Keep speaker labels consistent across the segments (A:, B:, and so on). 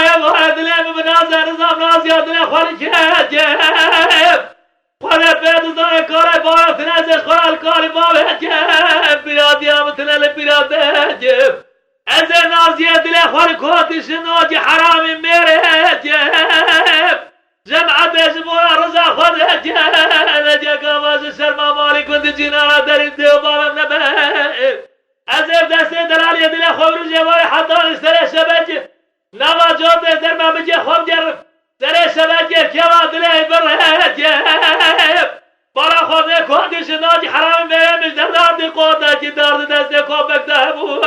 A: چرای وارد دلم بنازه نظام نازیا دل خواهی کجب خواهی پیدزای کاری باید نزش خواهی کاری باید کجب بیرادی آمتنال بیراد بجب از نازیا دل خواهی کاتش ناجی حرامی میره جب جمعت اجبورا رضا خود جب نجاك آواز شرما مالی کند جنانا در این دیو بابم نبه از دست دلالی دل خواهی رو جوای حضان سر شبج نوا جود در ممجه خوب جرم سر شبج کوا دل بره جب بالا خود کندش ناجی حرام میره مجدر دردی قوتا که درد دست کوبک دهبو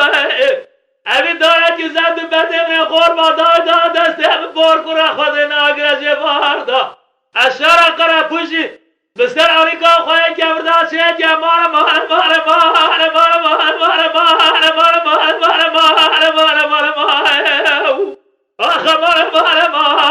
A: اوی دارد که زند بده من قربا دادا دست هم بار کرا خود ناگرش باردا اشارا کرا پوشی بسر آریکا خواهی کبردا چه جمال مال مال مال مال مال مال مال مال مال مال مال مال مال مال آخ مال مال مال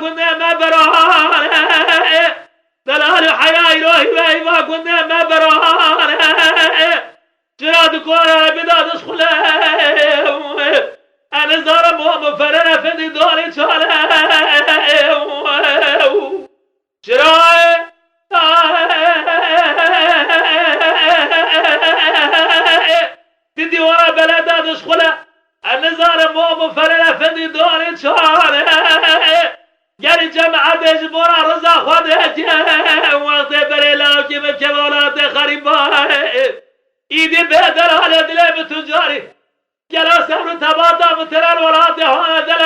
A: كنا ما برهان دلال حياي روحي وي ما كنا ما برهان جراد كورا بداد اسخله انا زارم مفرنا فدي دوري شاله جراي بدي ورا بلداد اسخله انا زارم مفرنا فدي دوري شاله گری جمعت اجبورا رضا خود وقت بری لاکی به کمالات خریبا ایدی به در حال دل تجاری گلا سبر تبادا متران ورات هان دل